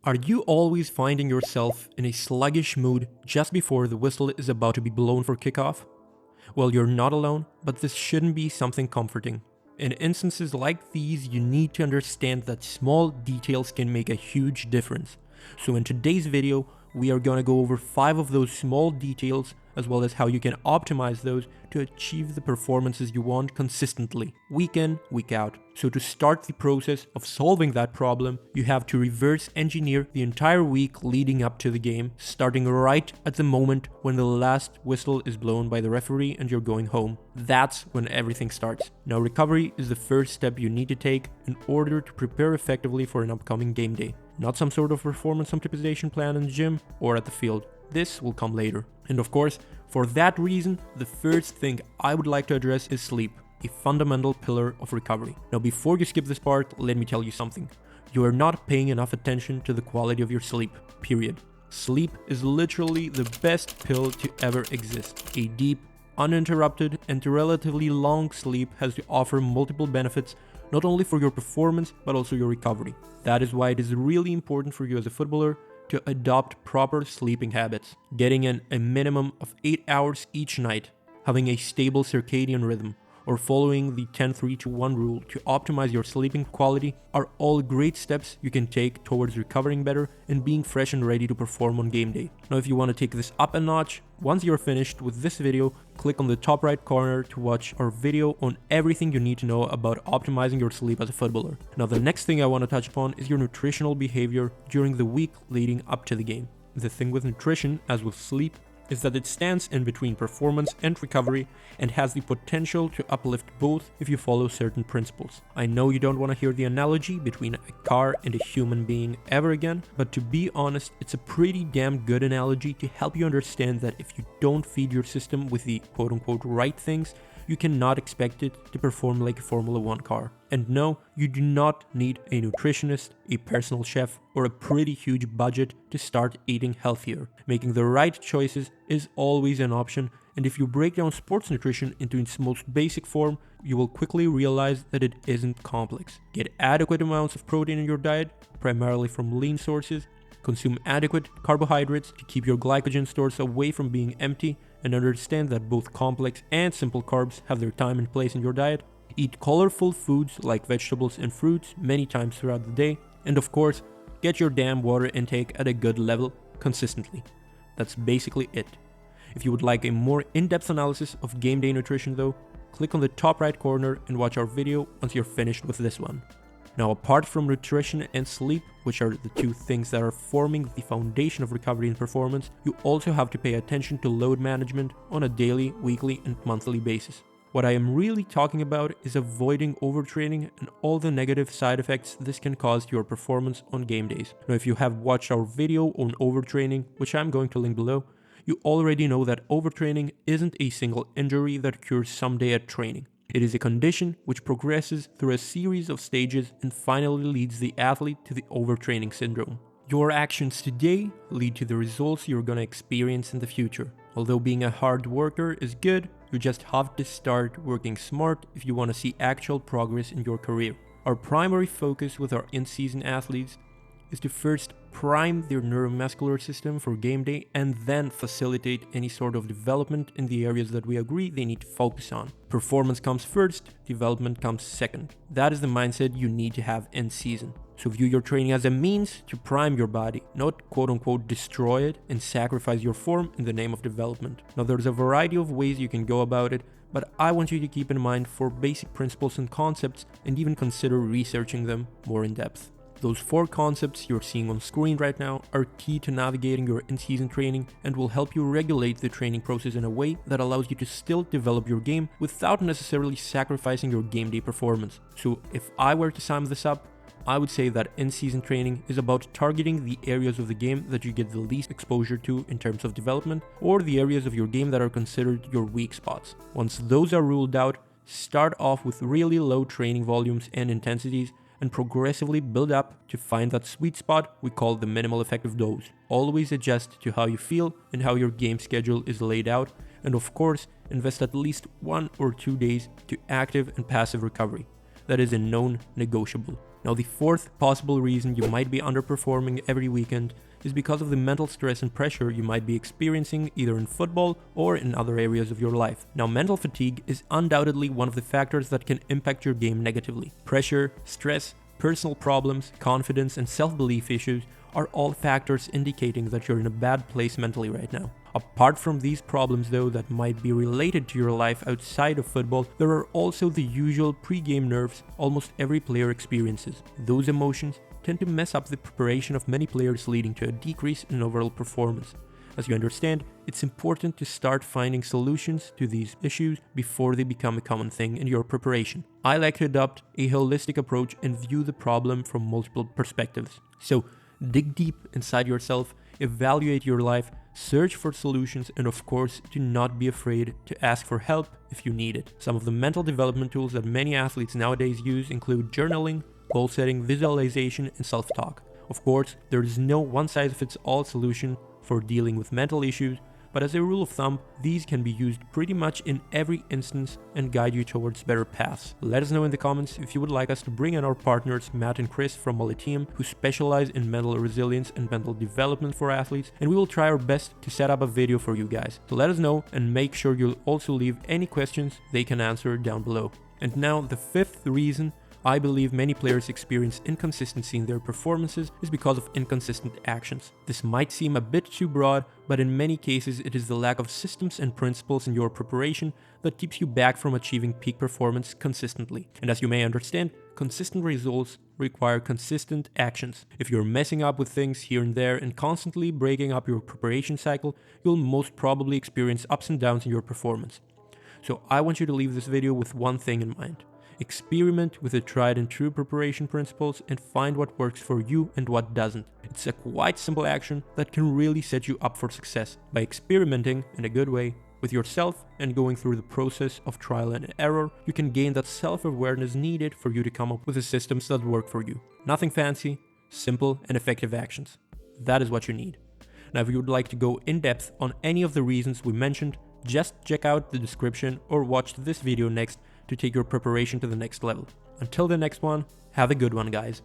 Are you always finding yourself in a sluggish mood just before the whistle is about to be blown for kickoff? Well, you're not alone, but this shouldn't be something comforting. In instances like these, you need to understand that small details can make a huge difference. So in today's video, we are going to go over 5 of those small details, as well as how you can optimize those to achieve the performances you want consistently, week in, week out. So to start the process of solving that problem, you have to reverse engineer the entire week leading up to the game, starting right at the moment when the last whistle is blown by the referee and you're going home. That's when everything starts. Now, recovery is the first step you need to take in order to prepare effectively for an upcoming game day. Not some sort of performance optimization plan in the gym or at the field. This will come later. And of course, for that reason, the first thing I would like to address is sleep, a fundamental pillar of recovery. Now, before you skip this part, let me tell you something. You are not paying enough attention to the quality of your sleep, period. Sleep is literally the best pill to ever exist. A deep, uninterrupted, and relatively long sleep has to offer multiple benefits, not only for your performance, but also your recovery. That is why it is really important for you as a footballer to adopt proper sleeping habits. Getting in a minimum of 8 hours each night, having a stable circadian rhythm, or following the 10-3-2-1 rule to optimize your sleeping quality are all great steps you can take towards recovering better and being fresh and ready to perform on game day. Now, if you want to take this up a notch, once you're finished with this video, click on the top right corner to watch our video on everything you need to know about optimizing your sleep as a footballer. Now, the next thing I want to touch upon is your nutritional behavior during the week leading up to the game. The thing with nutrition, as with sleep, is that it stands in between performance and recovery and has the potential to uplift both if you follow certain principles. I know you don't want to hear the analogy between a car and a human being ever again, but to be honest, it's a pretty damn good analogy to help you understand that if you don't feed your system with the quote-unquote right things, you cannot expect it to perform like a Formula 1 car. And no, you do not need a nutritionist, a personal chef, or a pretty huge budget to start eating healthier. Making the right choices is always an option, and if you break down sports nutrition into its most basic form, you will quickly realize that it isn't complex. Get adequate amounts of protein in your diet, primarily from lean sources. Consume adequate carbohydrates to keep your glycogen stores away from being empty, and understand that both complex and simple carbs have their time and place in your diet. Eat colorful foods like vegetables and fruits many times throughout the day. And of course, get your damn water intake at a good level consistently. That's basically it. If you would like a more in-depth analysis of game day nutrition though, click on the top right corner and watch our video once you're finished with this one. Now, apart from nutrition and sleep, which are the two things that are forming the foundation of recovery and performance, you also have to pay attention to load management on a daily, weekly, and monthly basis. What I am really talking about is avoiding overtraining and all the negative side effects this can cause to your performance on game days. Now, if you have watched our video on overtraining, which I'm going to link below, you already know that overtraining isn't a single injury that cures someday at training. It is a condition which progresses through a series of stages and finally leads the athlete to the overtraining syndrome. Your actions today lead to the results you're going to experience in the future. Although being a hard worker is good, you just have to start working smart if you want to see actual progress in your career. Our primary focus with our in-season athletes is to first prime their neuromuscular system for game day and then facilitate any sort of development in the areas that we agree they need to focus on. Performance comes first, development comes second. That is the mindset you need to have in season. So view your training as a means to prime your body, not quote-unquote destroy it and sacrifice your form in the name of development. Now, there's a variety of ways you can go about it, but I want you to keep in mind 4 basic principles and concepts and even consider researching them more in depth. Those 4 concepts you're seeing on screen right now are key to navigating your in-season training and will help you regulate the training process in a way that allows you to still develop your game without necessarily sacrificing your game day performance. So if I were to sum this up, I would say that in-season training is about targeting the areas of the game that you get the least exposure to in terms of development, or the areas of your game that are considered your weak spots. Once those are ruled out, start off with really low training volumes and intensities and progressively build up to find that sweet spot we call the minimal effective dose. Always adjust to how you feel and how your game schedule is laid out, and of course, invest at least 1 or 2 days to active and passive recovery. That is a known negotiable. Now, the fourth possible reason you might be underperforming every weekend is because of the mental stress and pressure you might be experiencing either in football or in other areas of your life. Now, mental fatigue is undoubtedly one of the factors that can impact your game negatively. Pressure, stress, personal problems, confidence, and self-belief issues are all factors indicating that you're in a bad place mentally right now. Apart from these problems though that might be related to your life outside of football, there are also the usual pre-game nerves almost every player experiences. Those emotions tend to mess up the preparation of many players, leading to a decrease in overall performance. As you understand, it's important to start finding solutions to these issues before they become a common thing in your preparation. I like to adopt a holistic approach and view the problem from multiple perspectives. So dig deep inside yourself, evaluate your life, search for solutions, and of course, do not be afraid to ask for help if you need it. Some of the mental development tools that many athletes nowadays use include journaling, goal setting, visualization, and self-talk. Of course, there is no one-size-fits-all solution for dealing with mental issues, but as a rule of thumb, these can be used pretty much in every instance and guide you towards better paths. Let us know in the comments if you would like us to bring in our partners Matt and Chris from Team, who specialize in mental resilience and mental development for athletes, and we will try our best to set up a video for you guys. So let us know and make sure you'll also leave any questions they can answer down below. And now the fifth reason I believe many players experience inconsistency in their performances is because of inconsistent actions. This might seem a bit too broad, but in many cases it is the lack of systems and principles in your preparation that keeps you back from achieving peak performance consistently. And as you may understand, consistent results require consistent actions. If you're messing up with things here and there and constantly breaking up your preparation cycle, you'll most probably experience ups and downs in your performance. So I want you to leave this video with one thing in mind. Experiment with the tried and true preparation principles and find what works for you and what doesn't. It's a quite simple action that can really set you up for success. By experimenting in a good way with yourself and going through the process of trial and error, you can gain that self-awareness needed for you to come up with the systems that work for you. Nothing fancy, simple and effective actions. That is what you need. Now, if you would like to go in depth on any of the reasons we mentioned, just check out the description or watch this video next to take your preparation to the next level. Until the next one, have a good one, guys.